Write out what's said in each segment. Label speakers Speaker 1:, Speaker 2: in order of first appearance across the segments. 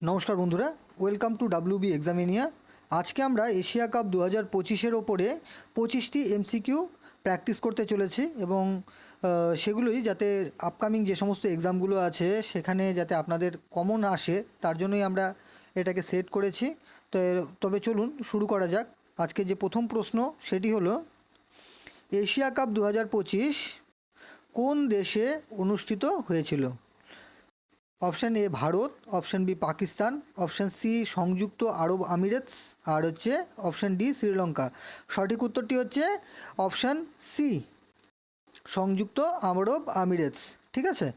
Speaker 1: নমস্কার বন্ধুরা, welcome to WB এক্সামিনিয়া। আজকে আমরা এশিয়া কাপ 2025-এর ওপরে 25টি এমসিকিউ প্র্যাকটিস করতে চলেছি এবং সেগুলোই যাতে আপকামিং যে সমস্ত এক্সামগুলো আছে সেখানে যাতে আপনাদের কমন আসে তার জন্যই আমরা এটাকে সেট করেছি। তবে চলুন শুরু করা যাক। আজকে যে প্রথম প্রশ্ন সেটি হলো, এশিয়া কাপ 2025 কোন দেশে অনুষ্ঠিত হয়েছিল? Option A Bharat, option B Pakistan, option C সংযুক্ত আরব আমিরাতস, আর হচ্ছে অপশান ডি শ্রীলঙ্কা। সঠিক উত্তরটি হচ্ছে অপশান সি সংযুক্ত আরব আমিরাতস। ঠিক আছে,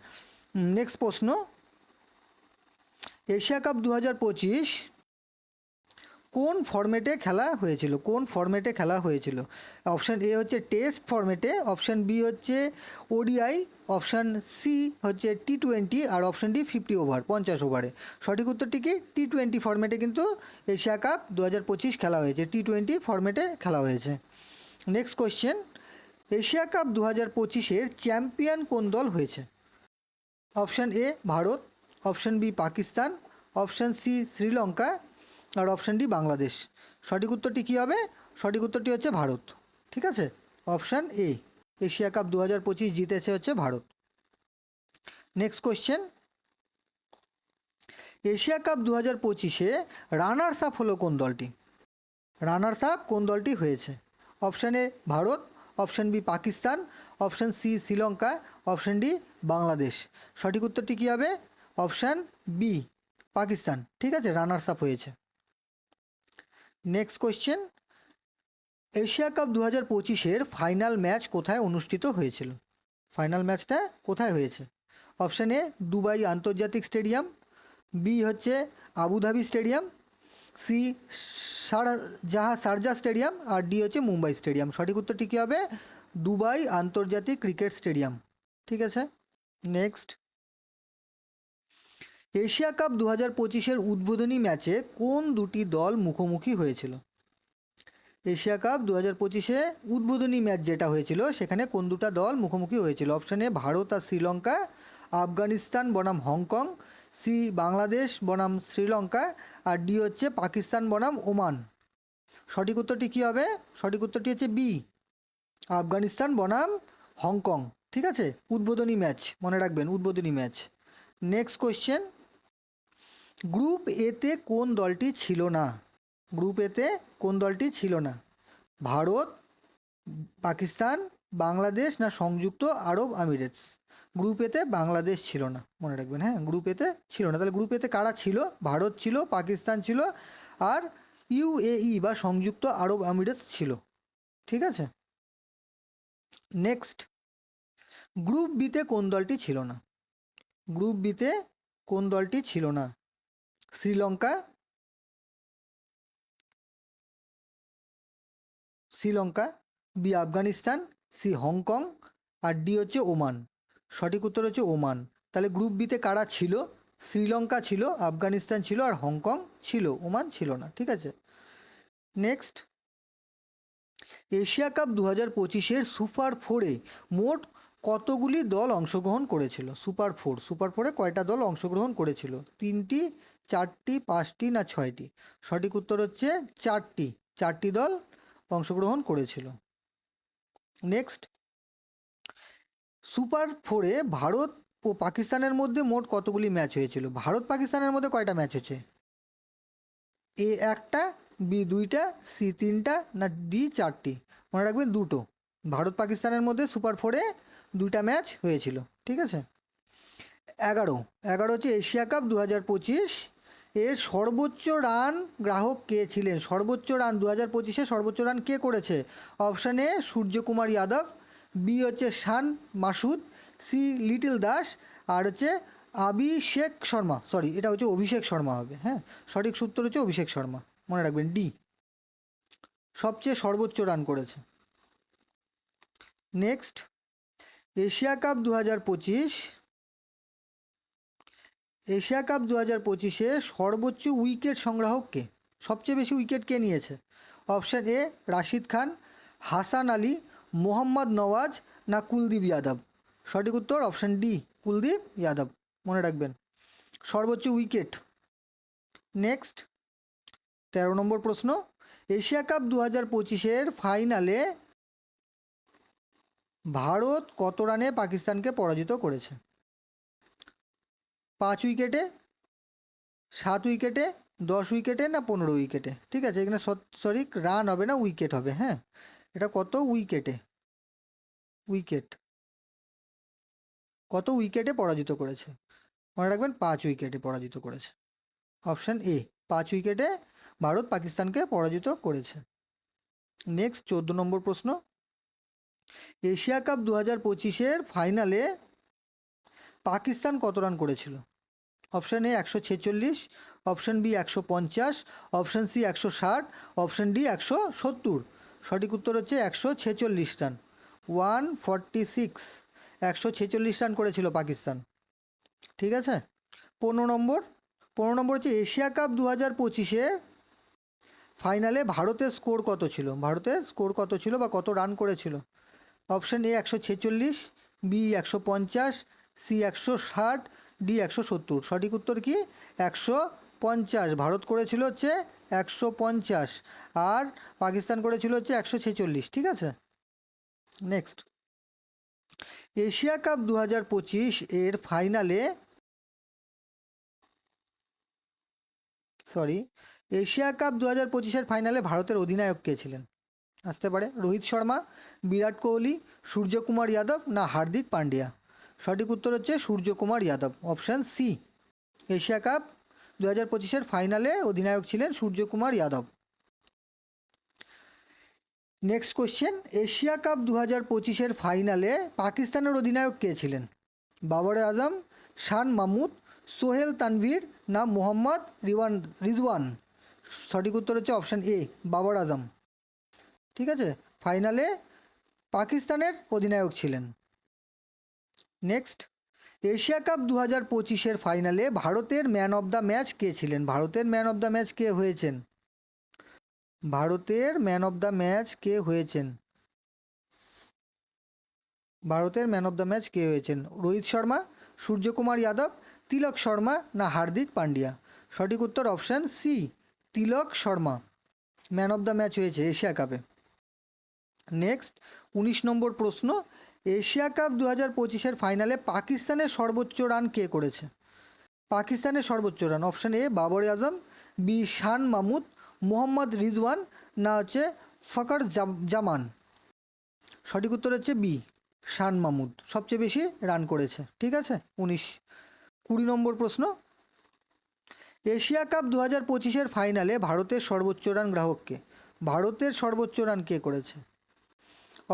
Speaker 1: নেক্সট প্রশ্ন, এশিয়া কাপ 2025 কোন ফরম্যাটে খেলা হয়েছিল? কোন ফরম্যাটে খেলা হয়েছিল? অপশান এ হচ্ছে টেস্ট ফরম্যাটে, অপশান বি হচ্ছে ওডিআই, অপশান সি হচ্ছে টি20, আর অপশান ডি 50 ওভার 50 ওভারে। সঠিক উত্তরটি কি? টি20 ফরম্যাটে কিন্তু এশিয়া কাপ 2025 খেলা হয়েছে, টি20 ফরম্যাটে খেলা হয়েছে। নেক্সট কোয়েশ্চেন, এশিয়া কাপ 2025-এর চ্যাম্পিয়ন কোন দল হয়েছে? Option A Bharat, option B Pakistan, option C Sri Lanka, আর অপশান ডি বাংলাদেশ। সঠিক উত্তরটি কী হবে? সঠিক উত্তরটি হচ্ছে ভারত। ঠিক আছে, অপশান এ, এশিয়া কাপ 2025 জিতেছে হচ্ছে Bharat. Next question, Asia cup 2025-এ রানার্স আপ হলো কোন দলটি? রানার্স আপ কোন দলটি হয়েছে? Option A Bharat, option B Pakistan, option C Sri Lanka, option D Bangladesh. সঠিক উত্তরটি কী হবে? Option B Pakistan. ঠিক আছে, রানার্স আপ হয়েছে। নেক্সট কোয়েশ্চেন, এশিয়া কাপ 2025-এর ফাইনাল ম্যাচ কোথায় অনুষ্ঠিত হয়েছিল? ফাইনাল ম্যাচটা কোথায় হয়েছে? অপশান এ দুবাই আন্তর্জাতিক স্টেডিয়াম, বি হচ্ছে Abu Dhabi stadium, C Sharjah stadium, আর ডি হচ্ছে মুম্বাই স্টেডিয়াম। সঠিক উত্তরটি কী হবে? দুবাই আন্তর্জাতিক ক্রিকেট স্টেডিয়াম। ঠিক আছে, নেক্সট, এশিয়া কাপ 2025-এর উদ্বোধনী ম্যাচে কোন দুটি দল মুখোমুখি হয়েছিল? এশিয়া কাপ 2025-এ উদ্বোধনী ম্যাচ যেটা হয়েছিল সেখানে কোন দুটা দল মুখোমুখি হয়েছিল? অপশান এ ভারত আর শ্রীলঙ্কা, আফগানিস্তান বনাম হংকং, সি বাংলাদেশ বনাম শ্রীলঙ্কা, আর ডি হচ্ছে পাকিস্তান বনাম ওমান। সঠিক উত্তরটি কী হবে? সঠিক উত্তরটি হচ্ছে বি, আফগানিস্তান বনাম হংকং। ঠিক আছে, উদ্বোধনী ম্যাচ, মনে রাখবেন উদ্বোধনী ম্যাচ। নেক্সট কোয়েশ্চেন, গ্রুপ এতে কোন দলটি ছিল না? গ্রুপ এতে কোন দলটি ছিল না? ভারত, পাকিস্তান, বাংলাদেশ না সংযুক্ত আরব আমিরাতস? গ্রুপ এতে বাংলাদেশ ছিল না, মনে রাখবেন। হ্যাঁ, গ্রুপ এতে ছিল না। তাহলে গ্রুপ এতে কারা ছিল? ভারত ছিল, পাকিস্তান ছিল, আর ইউএই বা সংযুক্ত আরব আমিরাতস ছিল। ঠিক আছে, নেক্সট, গ্রুপ বিতে কোন দলটি ছিল না? গ্রুপ বিতে কোন দলটি ছিল না? Sri Lanka, Sri Lanka, B Afghanistan, C Hong Kong, আর ডি হচ্ছে ওমান। সঠিক উত্তর হচ্ছে ওমান। তাহলে গ্রুপ বিতে কারা ছিল? শ্রীলঙ্কা ছিল, আফগানিস্তান ছিল, আর হংকং ছিল, ওমান ছিল না। ঠিক আছে, নেক্সট, এশিয়া কাপ 2025-এর সুপার ফোরে মোট কতগুলি দল অংশগ্রহণ করেছিল? সুপার ফোরে কয়টা দল অংশগ্রহণ করেছিল? 3টি, 4টি, 5টি না 6টি? সঠিক উত্তর হচ্ছে 4টি। 4টি দল অংশগ্রহণ করেছিল। নেক্সট, সুপার ফোরে ভারত ও পাকিস্তানের মধ্যে মোট কতগুলি ম্যাচ হয়েছিল? ভারত পাকিস্তানের মধ্যে কয়টা ম্যাচ হয়েছে? এ একটা, বি দুইটা, সি তিনটা না ডি 4টি? মনে রাখবেন দুটো। ভারত পাকিস্তানের মধ্যে সুপার ফোরে 2টা ম্যাচ হয়েছিল। ঠিক আছে, 11 হচ্ছে এশিয়া কাপ 2025 এর সর্বোচ্চ রান গ্রাহক কে ছিলেন? সর্বোচ্চ রান 2025-এ সর্বোচ্চ রান কে করেছে? Option A Suryakumar Yadav, B হচ্ছে শান মাসুদ, সি লিটল দাস, আর হচ্ছে অভিষেক শর্মা। সরি, এটা হচ্ছে অভিষেক শর্মা হবে। হ্যাঁ, সঠিক সূত্র হচ্ছে অভিষেক শর্মা, মনে রাখবেন ডি, সবচেয়ে সর্বোচ্চ রান করেছে। Next, Asia cup 2025, Asia cup 2025-এ সর্বোচ্চ উইকেট সংগ্রাহক কে? সবচেয়ে বেশি উইকেট কে নিয়েছে? অপশান এ রাশিদ খান, হাসান আলী, মোহাম্মদ নওয়াজ না কুলদীপ যাদব? সঠিক উত্তর অপশান ডি, কুলদীপ যাদব। মনে রাখবেন, সর্বোচ্চ উইকেট নেক্সট 13 নম্বর প্রশ্ন, এশিয়া কাপ 2025-এর ফাইনালে ভারত কত রানে পাকিস্তানকে পরাজিত করেছে? 5 উইকেটে, 7 উইকেটে, 10 উইকেটে না 15 উইকেটে? ঠিক আছে, এখানে সরি রান হবে না, উইকেট হবে। হ্যাঁ, এটা কত উইকেটে, উইকেট কত উইকেটে পরাজিত করেছে? মনে রাখবেন 5 উইকেটে পরাজিত করেছে। অপশান এ, 5 উইকেটে ভারত পাকিস্তানকে পরাজিত করেছে। নেক্সট 14 নম্বর প্রশ্ন, এশিয়া কাপ 2025-এর ফাইনালে পাকিস্তান কত রান করেছিল? Option A 146, option B 150, option C 160, option D 170। সঠিক উত্তর হচ্ছে 146 রান, 146, 146 রান করেছিল পাকিস্তান। ঠিক আছে। 15 নম্বর হচ্ছে এশিয়া কাপ 2025-এ ফাইনালে ভারতের স্কোর কত ছিল? ভারতের স্কোর কত ছিল বা কত রান করেছিল? Option A 146, B 150, C 160, D 170। সঠিক উত্তর কি? 150। ভারত করেছিল হচ্ছে 150 আর পাকিস্তান করেছিল হচ্ছে 146। ঠিক আছে। নেক্সট, এশিয়া কাপ 2025 এর ফাইনালে এশিয়া কাপ 2025-এর ফাইনালে ভারতের অধিনায়ক কে ছিলেন? আসতে পারে রোহিত শর্মা, বিরাট কোহলি, সূর্যকুমার যাদব না হার্দিক পান্ডিয়া? সঠিক উত্তর হচ্ছে Suryakumar Yadav, option C. Asia cup 2025-এর ফাইনালে অধিনায়ক ছিলেন Suryakumar Yadav. Next question, Asia cup 2025-এর ফাইনালে পাকিস্তানের অধিনায়ক কে ছিলেন? বাবর আজম, শান মাহমুদ, সোহেল তানভীর না মোহাম্মদ রিজওয়ান? সঠিক উত্তর হচ্ছে অপশান এ, বাবর আজম। ঠিক আছে, ফাইনালে পাকিস্তানের অধিনায়ক ছিলেন। নেক্সট, এশিয়া কাপ 2025-এর ফাইনালে ভারতের ম্যান অফ দ্য ম্যাচ কে ছিলেন? ভারতের ম্যান অফ দ্য ম্যাচ কে হয়েছেন? ভারতের ম্যান অফ দ্য ম্যাচ কে হয়েছেন? ভারতের ম্যান অফ দ্য ম্যাচ কে হয়েছেন? রোহিত শর্মা, সূর্যকুমার যাদব, তিলক শর্মা না হার্দিক পান্ডিয়া? সঠিক উত্তর option C, Tilak Sharma man of the match হয়েছে এশিয়া কাপে। নেক্সট 19 নম্বর প্রশ্ন, এশিয়া কাপ 2025-এর ফাইনালে পাকিস্তানের সর্বোচ্চ রান কে করেছে? পাকিস্তানের সর্বোচ্চ run, option A Babar Azam, B Shan Mahmood, Mohammad Rizwan না হচ্ছে ফকর জামান? সঠিক উত্তর হচ্ছে বি, শান মাহমুদ সবচেয়ে বেশি রান করেছে। ঠিক আছে। 20 নম্বর প্রশ্ন, এশিয়া কাপ 2025-এর ফাইনালে ভারতের সর্বোচ্চ রান গ্রাহককে? ভারতের সর্বোচ্চ রান কে করেছে?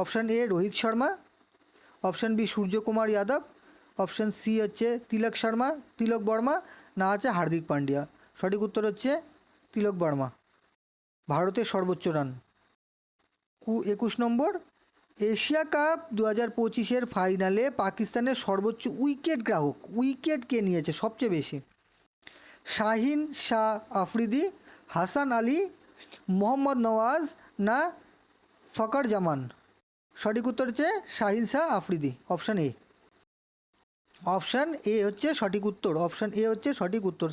Speaker 1: Option A Rohit Sharma, option B Suryakumar Yadav, option C হচ্ছে তিলক বর্মা না হচ্ছে হার্দিক পান্ডিয়া? সঠিক উত্তর হচ্ছে তিলক বর্মা, ভারতের সর্বোচ্চ রান। 21 নম্বর, এশিয়া কাপ 2025-এর ফাইনালে পাকিস্তানের সর্বোচ্চ উইকেট কে নিয়েছে সবচেয়ে বেশি? শাহিন শাহ আফ্রিদি, হাসান আলী, মোহাম্মদ নওয়াজ না ফকর জামান? সঠিক উত্তর হচ্ছে Shaheen Shah Afridi, option A. Option A হচ্ছে সঠিক উত্তর, অপশান এ হচ্ছে সঠিক উত্তর,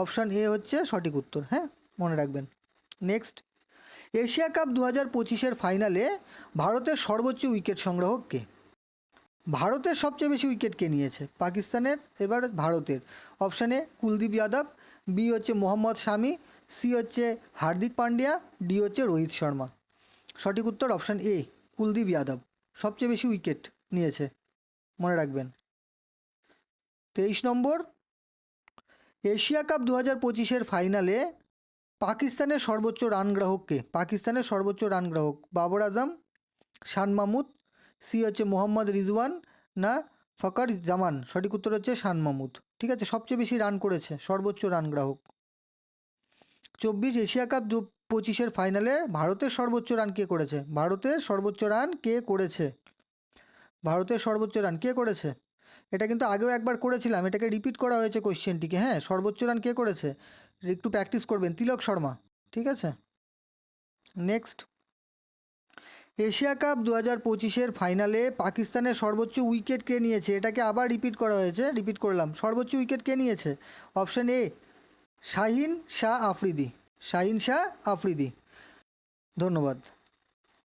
Speaker 1: অপশান এ হচ্ছে সঠিক উত্তর। হ্যাঁ, মনে রাখবেন। নেক্সট, এশিয়া কাপ 2025-এর ফাইনালে ভারতের সর্বোচ্চ উইকেট সংগ্রাহক কে? ভারতের সবচেয়ে বেশি উইকেট কে নিয়েছে পাকিস্তানের? এবার ভারতের। Option A Kuldeep Yadav, B হচ্ছে মোহাম্মদ শামি, সি হচ্ছে হার্দিক পান্ডিয়া, ডি হচ্ছে রোহিত শর্মা? সঠিক উত্তর অপশান এ, কুলদীপ যাদব সবচেয়ে বেশি উইকেট নিয়েছে, মনে রাখবেন। 23 নম্বর, এশিয়া কাপ 2025-এর ফাইনালে পাকিস্তানের সর্বোচ্চ রান গ্রাহক কে? পাকিস্তানের সর্বোচ্চ রান গ্রাহক বাবর আজম, শান মাহমুদ, সি হচ্ছে মোহাম্মদ রিজওয়ান না ফকর জামান? সঠিক উত্তর হচ্ছে শান মাহমুদ। ঠিক আছে, সবচেয়ে বেশি রান করেছে, সর্বোচ্চ রান গ্রাহক। 24, এশিয়া কাপ 2025-এর ফাইনালে ভারতের সর্বোচ্চ রান কে করেছে? ভারতের সর্বোচ্চ রান কে করেছে? ভারতের সর্বোচ্চ রান কে করেছে? এটা কিন্তু আগেও একবার করেছিলাম, এটাকে রিপিট করা হয়েছে কোশ্চেনটিকে। হ্যাঁ, সর্বোচ্চ রান কে করেছে একটু প্র্যাকটিস করবেন, তিলক শর্মা। ঠিক আছে। নেক্সট, এশিয়া কাপ 2025-এর ফাইনালে পাকিস্তানের সর্বোচ্চ উইকেট কে নিয়েছে? এটাকে আবার রিপিট করা হয়েছে, রিপিট করলাম। সর্বোচ্চ উইকেট কে নিয়েছে? Option A Shaheen Shah Afridi. শাহিন শাহ আফ্রিদি। ধন্যবাদ।